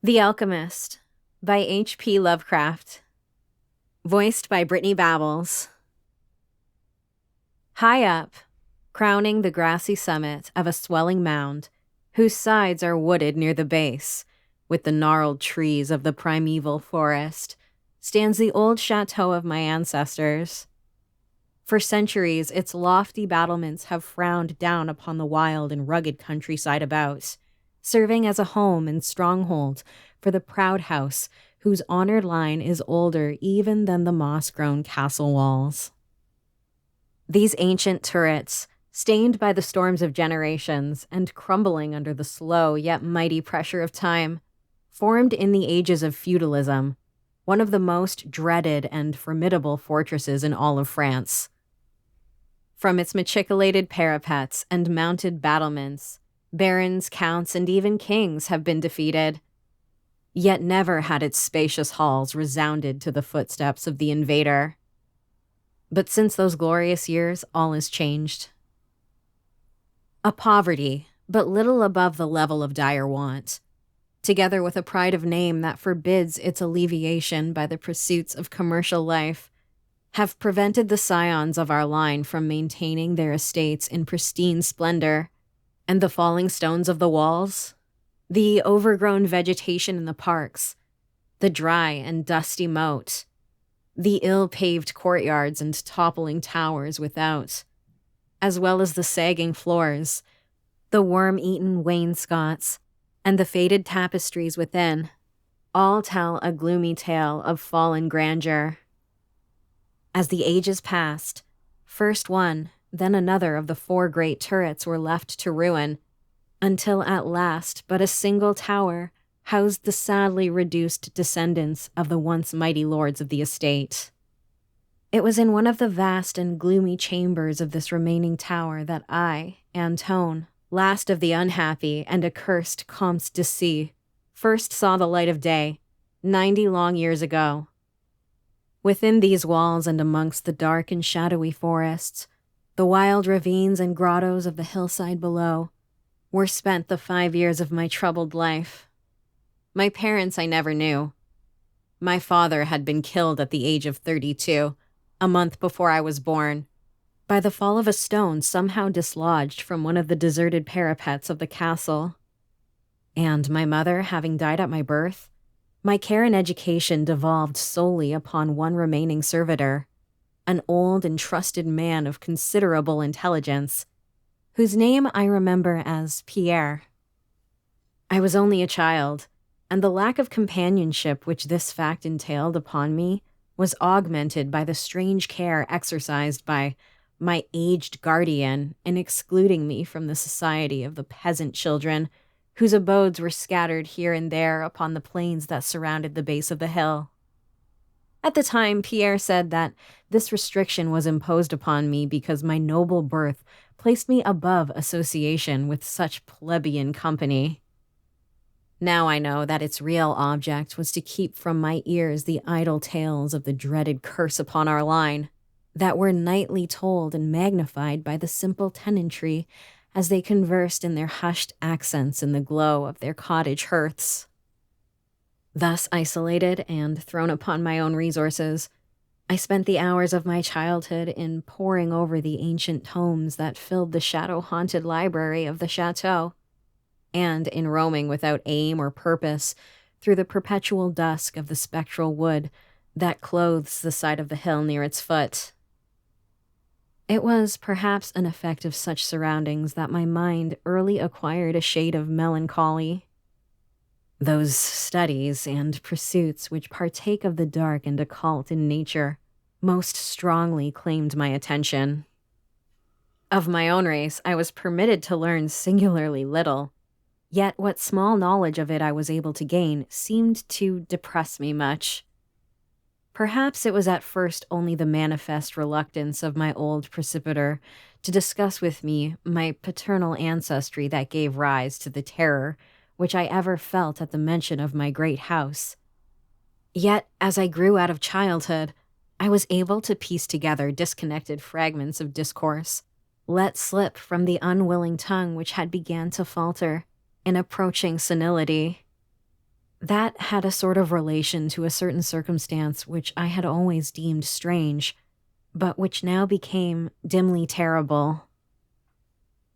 The Alchemist by H.P. Lovecraft. Voiced by BrittanyBabbles. High up, crowning the grassy summit of a swelling mound, whose sides are wooded near the base, with the gnarled trees of the primeval forest, stands the old chateau of my ancestors. For centuries, its lofty battlements have frowned down upon the wild and rugged countryside about, serving as a home and stronghold for the proud house whose honored line is older even than the moss-grown castle walls. These ancient turrets, stained by the storms of generations and crumbling under the slow yet mighty pressure of time, formed in the ages of feudalism, one of the most dreaded and formidable fortresses in all of France. From its machicolated parapets and mounted battlements, barons, counts, and even kings have been defeated. Yet never had its spacious halls resounded to the footsteps of the invader. But since those glorious years, all is changed. A poverty, but little above the level of dire want, together with a pride of name that forbids its alleviation by the pursuits of commercial life, have prevented the scions of our line from maintaining their estates in pristine splendor, and the falling stones of the walls, the overgrown vegetation in the parks, the dry and dusty moat, the ill-paved courtyards and toppling towers without, as well as the sagging floors, the worm-eaten wainscots, and the faded tapestries within, all tell a gloomy tale of fallen grandeur. As the ages passed, first one, then another of the 4 great turrets were left to ruin, until at last but a single tower housed the sadly reduced descendants of the once mighty lords of the estate. It was in one of the vast and gloomy chambers of this remaining tower that I, Antoine, last of the unhappy and accursed Comtes de C, first saw the light of day, 90 long years ago. Within these walls and amongst the dark and shadowy forests, the wild ravines and grottos of the hillside below, were spent the 5 years of my troubled life. My parents I never knew. My father had been killed at the age of 32, a month before I was born, by the fall of a stone somehow dislodged from one of the deserted parapets of the castle. And my mother having died at my birth, my care and education devolved solely upon one remaining servitor, an old and trusted man of considerable intelligence, whose name I remember as Pierre. I was only a child, and the lack of companionship which this fact entailed upon me was augmented by the strange care exercised by my aged guardian in excluding me from the society of the peasant children whose abodes were scattered here and there upon the plains that surrounded the base of the hill. At the time, Pierre said that this restriction was imposed upon me because my noble birth placed me above association with such plebeian company. Now I know that its real object was to keep from my ears the idle tales of the dreaded curse upon our line, that were nightly told and magnified by the simple tenantry as they conversed in their hushed accents in the glow of their cottage hearths. Thus isolated and thrown upon my own resources, I spent the hours of my childhood in poring over the ancient tomes that filled the shadow-haunted library of the chateau, and in roaming without aim or purpose through the perpetual dusk of the spectral wood that clothes the side of the hill near its foot. It was perhaps an effect of such surroundings that my mind early acquired a shade of melancholy. Those studies and pursuits which partake of the dark and occult in nature most strongly claimed my attention. Of my own race, I was permitted to learn singularly little, yet what small knowledge of it I was able to gain seemed to depress me much. Perhaps it was at first only the manifest reluctance of my old precipitor to discuss with me my paternal ancestry that gave rise to the terror which I ever felt at the mention of my great house. Yet, as I grew out of childhood, I was able to piece together disconnected fragments of discourse, let slip from the unwilling tongue which had began to falter in approaching senility. That had a sort of relation to a certain circumstance which I had always deemed strange, but which now became dimly terrible.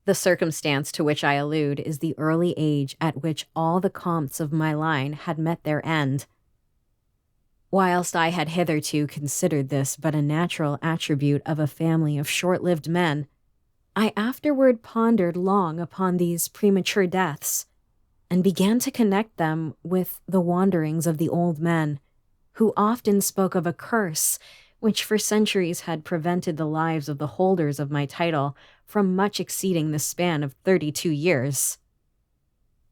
The circumstance to which I allude is the early age at which all the comtes of my line had met their end. Whilst I had hitherto considered this but a natural attribute of a family of short-lived men, I afterward pondered long upon these premature deaths, and began to connect them with the wanderings of the old men, who often spoke of a curse which for centuries had prevented the lives of the holders of my title from much exceeding the span of 32 years.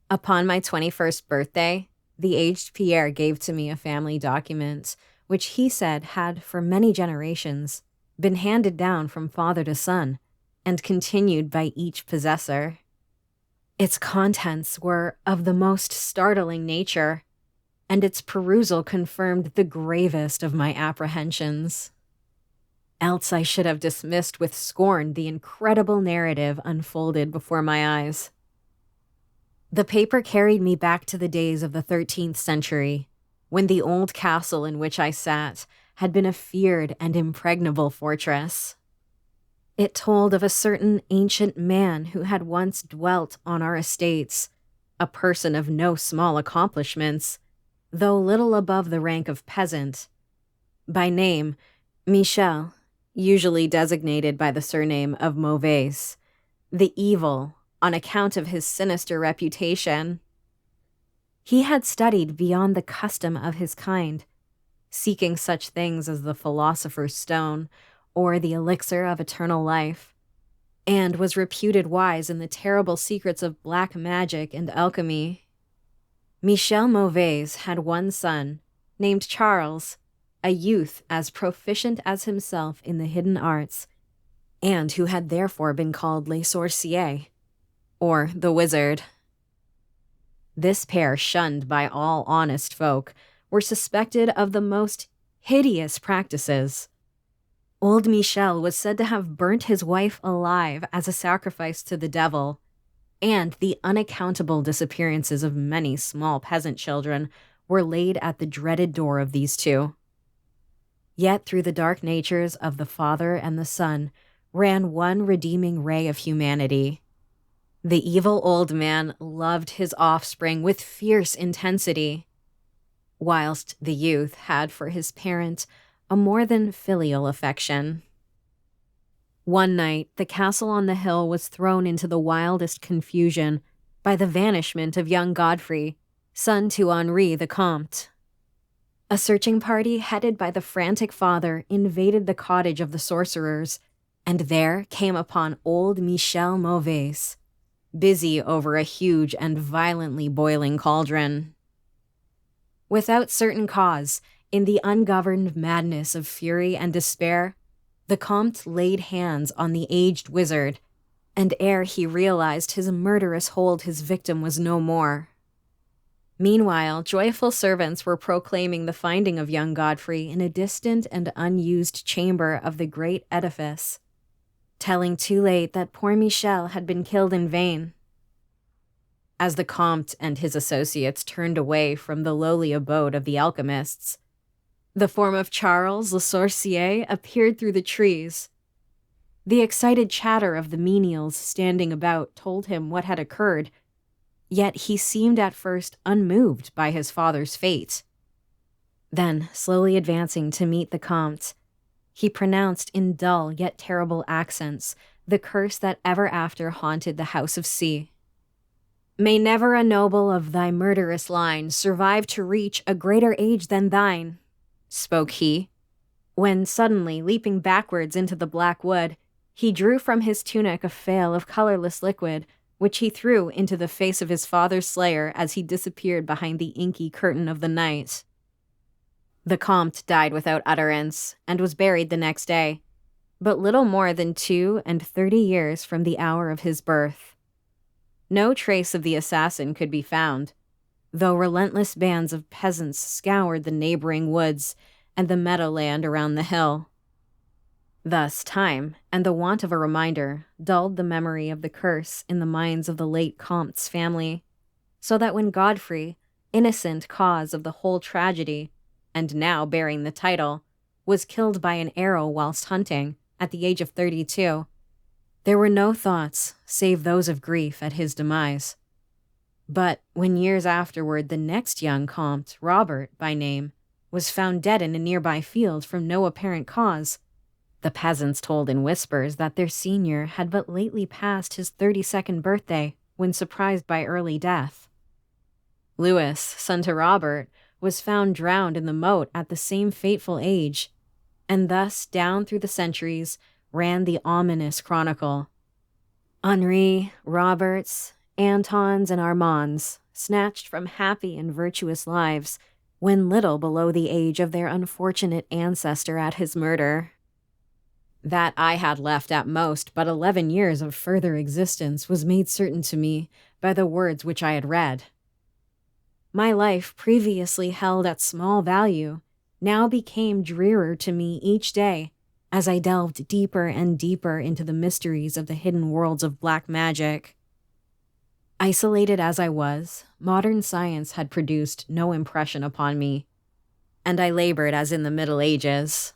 Upon my 21st birthday, the aged Pierre gave to me a family document, which he said had for many generations been handed down from father to son, and continued by each possessor. Its contents were of the most startling nature, and its perusal confirmed the gravest of my apprehensions. Else I should have dismissed with scorn the incredible narrative unfolded before my eyes. The paper carried me back to the days of the 13th century, when the old castle in which I sat had been a feared and impregnable fortress. It told of a certain ancient man who had once dwelt on our estates, a person of no small accomplishments, though little above the rank of peasant. By name, Michel, usually designated by the surname of Mauvaise, the evil, on account of his sinister reputation. He had studied beyond the custom of his kind, seeking such things as the philosopher's stone or the elixir of eternal life, and was reputed wise in the terrible secrets of black magic and alchemy. Michel Mauvaise had one son, named Charles, a youth as proficient as himself in the hidden arts, and who had therefore been called Le Sorcier, or the Wizard. This pair, shunned by all honest folk, were suspected of the most hideous practices. Old Michel was said to have burnt his wife alive as a sacrifice to the devil, and the unaccountable disappearances of many small peasant children were laid at the dreaded door of these two. Yet through the dark natures of the father and the son ran one redeeming ray of humanity. The evil old man loved his offspring with fierce intensity, whilst the youth had for his parent a more than filial affection. One night, the castle on the hill was thrown into the wildest confusion by the vanishment of young Godfrey, son to Henri the Comte. A searching party headed by the frantic father invaded the cottage of the sorcerers, and there came upon old Michel Mauvaise, busy over a huge and violently boiling cauldron. Without certain cause, in the ungoverned madness of fury and despair, the Comte laid hands on the aged wizard, and ere he realized his murderous hold, his victim was no more. Meanwhile, joyful servants were proclaiming the finding of young Godfrey in a distant and unused chamber of the great edifice, telling too late that poor Michel had been killed in vain. As the Comte and his associates turned away from the lowly abode of the alchemists, the form of Charles Le Sorcier appeared through the trees. The excited chatter of the menials standing about told him what had occurred, yet he seemed at first unmoved by his father's fate. Then, slowly advancing to meet the Comte, he pronounced in dull yet terrible accents the curse that ever after haunted the house of C. "May never a noble of thy murderous line survive to reach a greater age than thine," spoke he, when suddenly, leaping backwards into the black wood, he drew from his tunic a phial of colorless liquid, which he threw into the face of his father's slayer as he disappeared behind the inky curtain of the night. The Comte died without utterance, and was buried the next day, but little more than 32 years from the hour of his birth. No trace of the assassin could be found, though relentless bands of peasants scoured the neighboring woods and the meadowland around the hill. Thus time, and the want of a reminder, dulled the memory of the curse in the minds of the late Comte's family, so that when Godfrey, innocent cause of the whole tragedy, and now bearing the title, was killed by an arrow whilst hunting at the age of 32. There were no thoughts save those of grief at his demise. But when years afterward the next young comte, Robert by name, was found dead in a nearby field from no apparent cause, the peasants told in whispers that their senior had but lately passed his 32nd birthday when surprised by early death. Louis, son to Robert, was found drowned in the moat at the same fateful age, and thus down through the centuries ran the ominous chronicle. Henri, Roberts, Antoines, and Armands, snatched from happy and virtuous lives, when little below the age of their unfortunate ancestor at his murder. That I had left at most but 11 years of further existence was made certain to me by the words which I had read. My life, previously held at small value, now became drearer to me each day as I delved deeper and deeper into the mysteries of the hidden worlds of black magic. Isolated as I was, modern science had produced no impression upon me, and I labored as in the Middle Ages,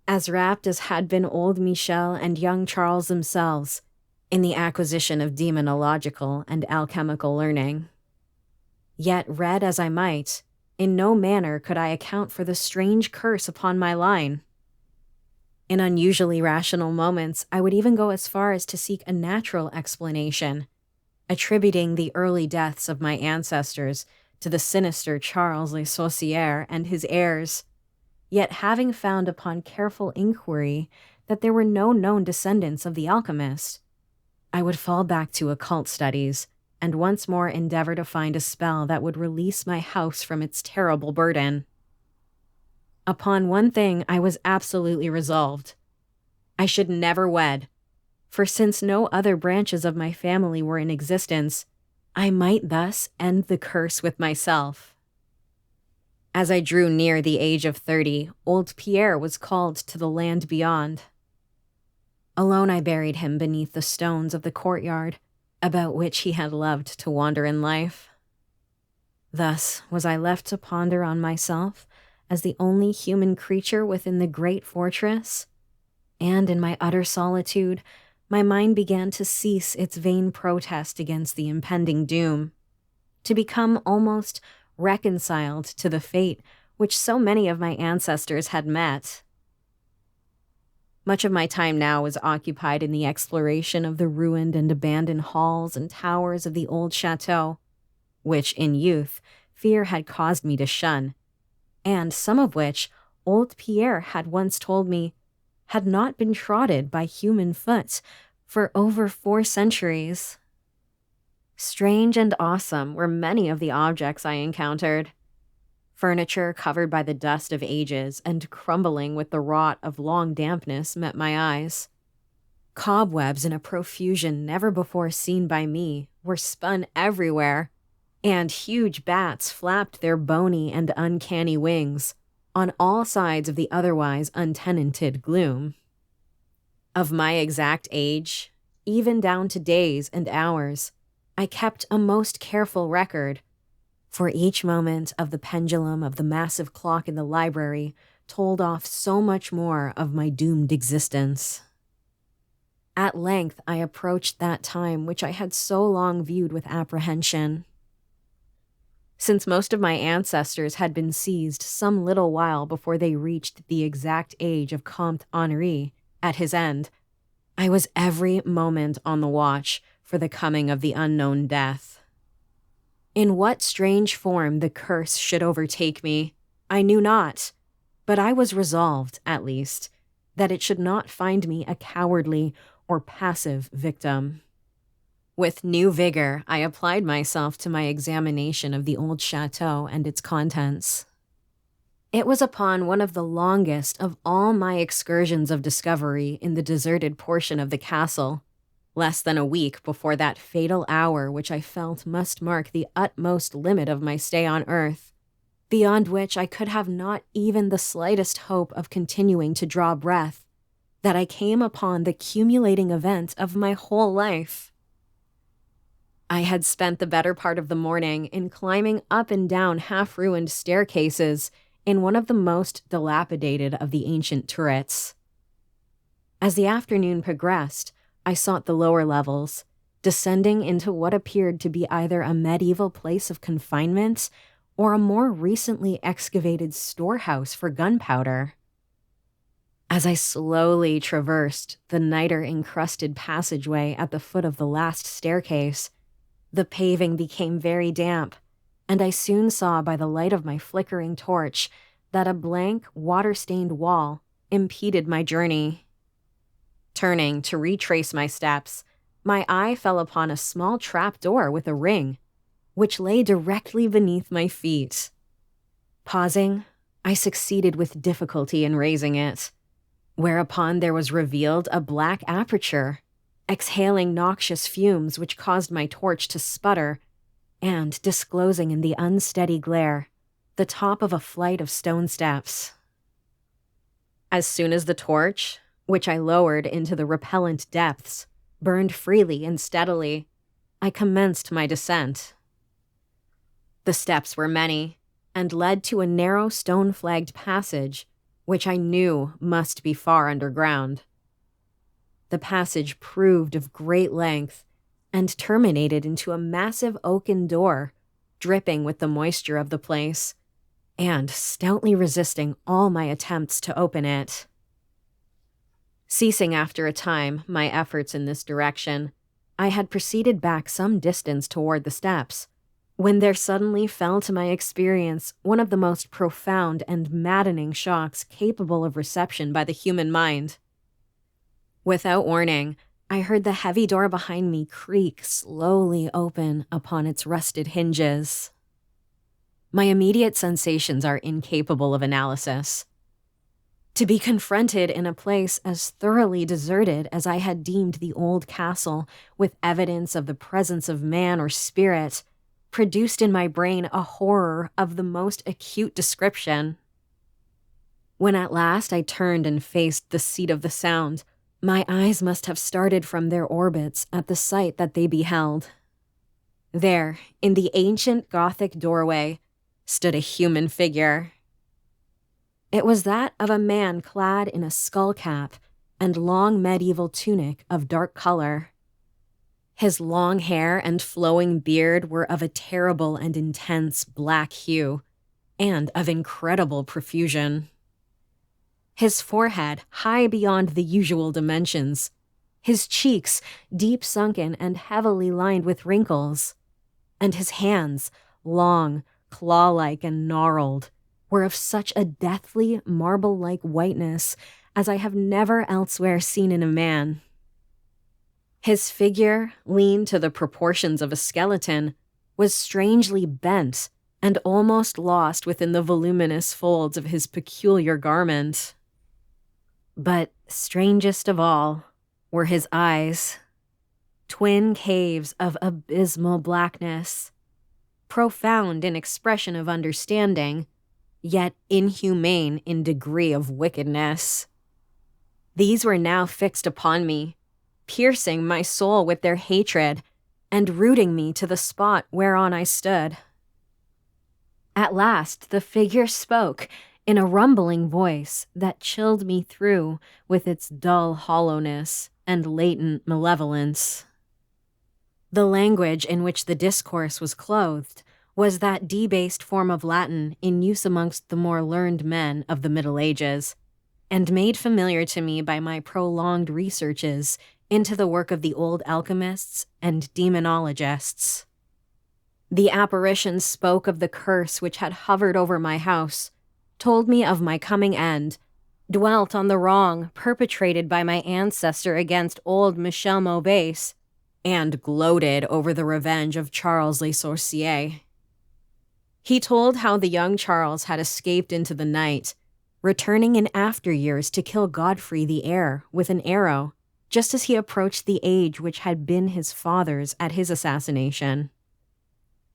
as rapt as had been old Michel and young Charles themselves in the acquisition of demonological and alchemical learning. Yet, read as I might, in no manner could I account for the strange curse upon my line. In unusually rational moments, I would even go as far as to seek a natural explanation, attributing the early deaths of my ancestors to the sinister Charles Le Sorcier and his heirs. Yet having found upon careful inquiry that there were no known descendants of the Alchemist, I would fall back to occult studies and once more endeavor to find a spell that would release my house from its terrible burden. Upon one thing I was absolutely resolved. I should never wed, for since no other branches of my family were in existence, I might thus end the curse with myself. As I drew near the age of 30, old Pierre was called to the land beyond. Alone I buried him beneath the stones of the courtyard, about which he had loved to wander in life. Thus was I left to ponder on myself as the only human creature within the great fortress, and in my utter solitude, my mind began to cease its vain protest against the impending doom, to become almost reconciled to the fate which so many of my ancestors had met. Much of my time now was occupied in the exploration of the ruined and abandoned halls and towers of the old chateau, which in youth fear had caused me to shun, and some of which old Pierre had once told me had not been trodden by human foot for over 4 centuries. Strange and awesome were many of the objects I encountered. Furniture covered by the dust of ages and crumbling with the rot of long dampness met my eyes. Cobwebs in a profusion never before seen by me were spun everywhere, and huge bats flapped their bony and uncanny wings on all sides of the otherwise untenanted gloom. Of my exact age, even down to days and hours, I kept a most careful record, for each moment of the pendulum of the massive clock in the library told off so much more of my doomed existence. At length I approached that time which I had so long viewed with apprehension. Since most of my ancestors had been seized some little while before they reached the exact age of Comte Henri at his end, I was every moment on the watch for the coming of the unknown death. In what strange form the curse should overtake me, I knew not, but I was resolved, at least, that it should not find me a cowardly or passive victim. With new vigor, I applied myself to my examination of the old chateau and its contents. It was upon one of the longest of all my excursions of discovery in the deserted portion of the castle, less than a week before that fatal hour which I felt must mark the utmost limit of my stay on earth, beyond which I could have not even the slightest hope of continuing to draw breath, that I came upon the culminating event of my whole life. I had spent the better part of the morning in climbing up and down half-ruined staircases in one of the most dilapidated of the ancient turrets. As the afternoon progressed, I sought the lower levels, descending into what appeared to be either a medieval place of confinement or a more recently excavated storehouse for gunpowder. As I slowly traversed the niter-encrusted passageway at the foot of the last staircase, the paving became very damp, and I soon saw by the light of my flickering torch that a blank, water-stained wall impeded my journey. Turning to retrace my steps, my eye fell upon a small trapdoor with a ring, which lay directly beneath my feet. Pausing, I succeeded with difficulty in raising it, whereupon there was revealed a black aperture, exhaling noxious fumes which caused my torch to sputter, and disclosing in the unsteady glare the top of a flight of stone steps. As soon as the torch, which I lowered into the repellent depths, burned freely and steadily, I commenced my descent. The steps were many, and led to a narrow stone-flagged passage, which I knew must be far underground. The passage proved of great length, and terminated into a massive oaken door, dripping with the moisture of the place, and stoutly resisting all my attempts to open it. Ceasing after a time my efforts in this direction, I had proceeded back some distance toward the steps, when there suddenly fell to my experience one of the most profound and maddening shocks capable of reception by the human mind. Without warning, I heard the heavy door behind me creak slowly open upon its rusted hinges. My immediate sensations are incapable of analysis. To be confronted in a place as thoroughly deserted as I had deemed the old castle, with evidence of the presence of man or spirit, produced in my brain a horror of the most acute description. When at last I turned and faced the seat of the sound, my eyes must have started from their orbits at the sight that they beheld. There, in the ancient Gothic doorway, stood a human figure. It was that of a man clad in a skull cap and long medieval tunic of dark color. His long hair and flowing beard were of a terrible and intense black hue, and of incredible profusion. His forehead high beyond the usual dimensions, his cheeks deep sunken and heavily lined with wrinkles, and his hands, long, claw-like and gnarled, were of such a deathly, marble-like whiteness as I have never elsewhere seen in a man. His figure, lean to the proportions of a skeleton, was strangely bent and almost lost within the voluminous folds of his peculiar garment. But strangest of all were his eyes, twin caves of abysmal blackness, profound in expression of understanding, yet inhumane in degree of wickedness. These were now fixed upon me, piercing my soul with their hatred, and rooting me to the spot whereon I stood. At last the figure spoke in a rumbling voice that chilled me through with its dull hollowness and latent malevolence. The language in which the discourse was clothed was that debased form of Latin in use amongst the more learned men of the Middle Ages, and made familiar to me by my prolonged researches into the work of the old alchemists and demonologists. The apparition spoke of the curse which had hovered over my house, told me of my coming end, dwelt on the wrong perpetrated by my ancestor against old Michel Maubase, and gloated over the revenge of Charles Le Sorcier. He told how the young Charles had escaped into the night, returning in after years to kill Godfrey the heir with an arrow, just as he approached the age which had been his father's at his assassination.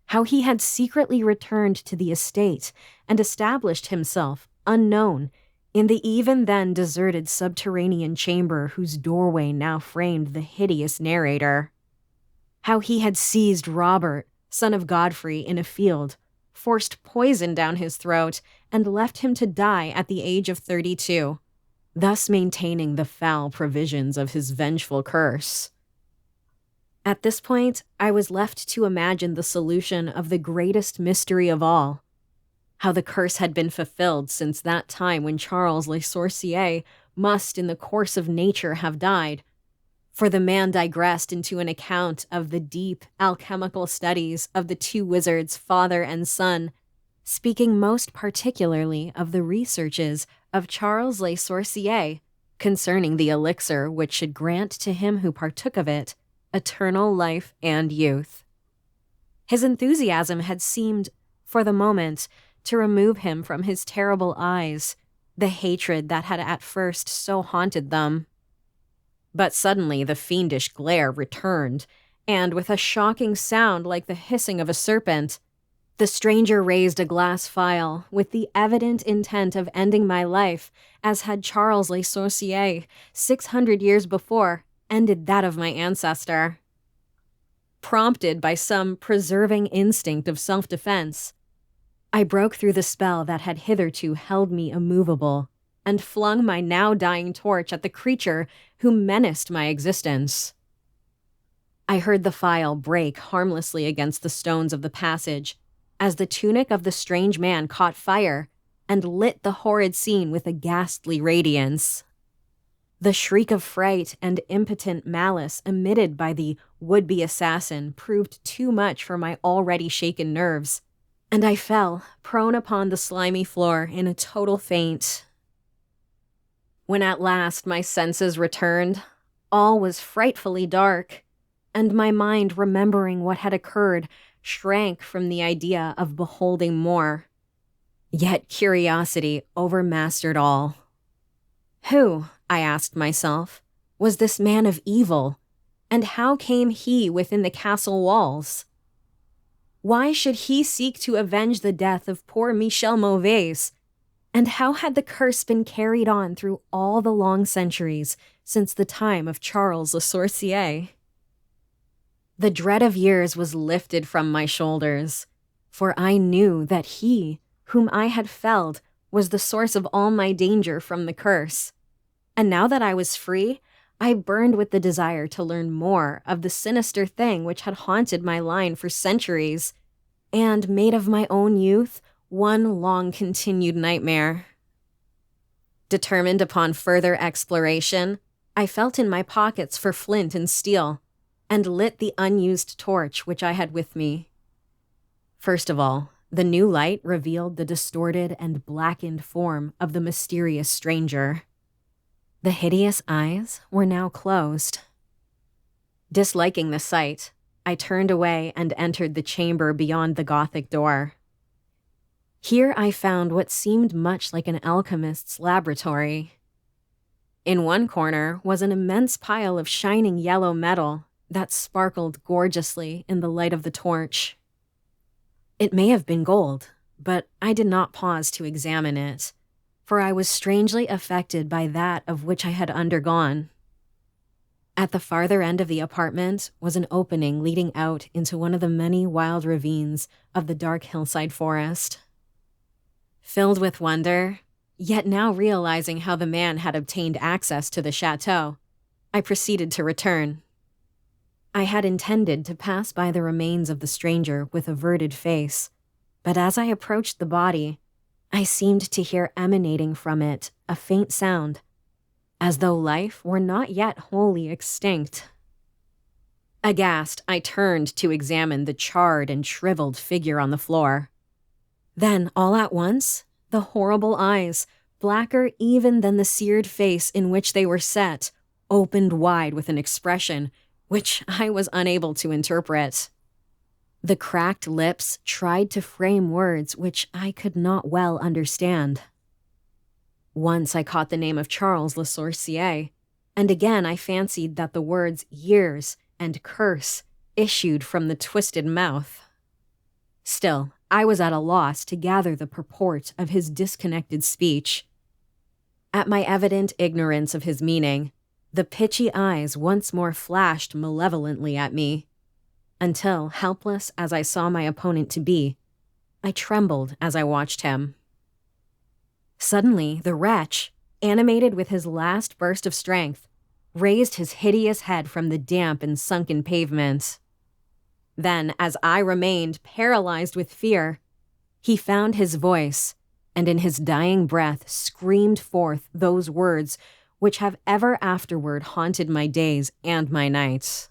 How he had secretly returned to the estate and established himself, unknown, in the even then deserted subterranean chamber whose doorway now framed the hideous narrator. how he had seized Robert, son of Godfrey, in a field, forced poison down his throat, and left him to die at the age of 32, thus maintaining the foul provisions of his vengeful curse. At this point, I was left to imagine the solution of the greatest mystery of all, how the curse had been fulfilled since that time when Charles Le Sorcier must in the course of nature have died, for the man digressed into an account of the deep alchemical studies of the two wizards, father and son, speaking most particularly of the researches of Charles Le Sorcier concerning the elixir which should grant to him who partook of it eternal life and youth. His enthusiasm had seemed, for the moment, to remove him from his terrible eyes, the hatred that had at first so haunted them. But suddenly the fiendish glare returned, and with a shocking sound like the hissing of a serpent, the stranger raised a glass phial with the evident intent of ending my life, as had Charles Le Sorcier, 600 years before, ended that of my ancestor. Prompted by some preserving instinct of self-defense, I broke through the spell that had hitherto held me immovable and flung my now dying torch at the creature who menaced my existence. I heard the phial break harmlessly against the stones of the passage as the tunic of the strange man caught fire and lit the horrid scene with a ghastly radiance. The shriek of fright and impotent malice emitted by the would-be assassin proved too much for my already shaken nerves, and I fell, prone upon the slimy floor in a total faint. When at last my senses returned, all was frightfully dark, and my mind, remembering what had occurred, shrank from the idea of beholding more. Yet curiosity overmastered all. Who, I asked myself, was this man of evil, and how came he within the castle walls? Why should he seek to avenge the death of poor Michel Mauvais? And how had the curse been carried on through all the long centuries since the time of Charles Le Sorcier? The dread of years was lifted from my shoulders, for I knew that he, whom I had felled, was the source of all my danger from the curse. And now that I was free, I burned with the desire to learn more of the sinister thing which had haunted my line for centuries, and made of my own youth one long-continued nightmare. Determined upon further exploration, I felt in my pockets for flint and steel, and lit the unused torch which I had with me. First of all, the new light revealed the distorted and blackened form of the mysterious stranger. The hideous eyes were now closed. Disliking the sight, I turned away and entered the chamber beyond the Gothic door. Here I found what seemed much like an alchemist's laboratory. In one corner was an immense pile of shining yellow metal that sparkled gorgeously in the light of the torch. It may have been gold, but I did not pause to examine it, for I was strangely affected by that of which I had undergone. At the farther end of the apartment was an opening leading out into one of the many wild ravines of the dark hillside forest. Filled with wonder, yet now realizing how the man had obtained access to the chateau, I proceeded to return. I had intended to pass by the remains of the stranger with averted face, but as I approached the body, I seemed to hear emanating from it a faint sound, as though life were not yet wholly extinct. Aghast, I turned to examine the charred and shriveled figure on the floor. Then, all at once, the horrible eyes, blacker even than the seared face in which they were set, opened wide with an expression which I was unable to interpret. The cracked lips tried to frame words which I could not well understand. Once I caught the name of Charles Le Sorcier, and again I fancied that the words years and curse issued from the twisted mouth. Still, I was at a loss to gather the purport of his disconnected speech. At my evident ignorance of his meaning, the pitchy eyes once more flashed malevolently at me, until, helpless as I saw my opponent to be, I trembled as I watched him. Suddenly, the wretch, animated with his last burst of strength, raised his hideous head from the damp and sunken pavement. Then, as I remained paralyzed with fear, he found his voice, and in his dying breath screamed forth those words which have ever afterward haunted my days and my nights.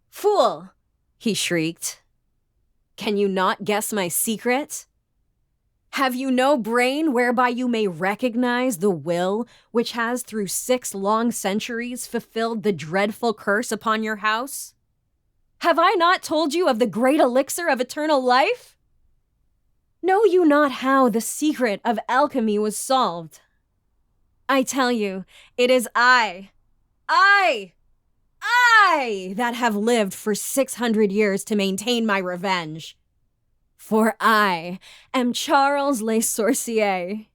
"Fool!" he shrieked. "Can you not guess my secret? Have you no brain whereby you may recognize the will which has through 6 long centuries fulfilled the dreadful curse upon your house? Have I not told you of the great elixir of eternal life? Know you not how the secret of alchemy was solved? I tell you, it is I that have lived for 600 years to maintain my revenge. For I am Charles Le Sorcier,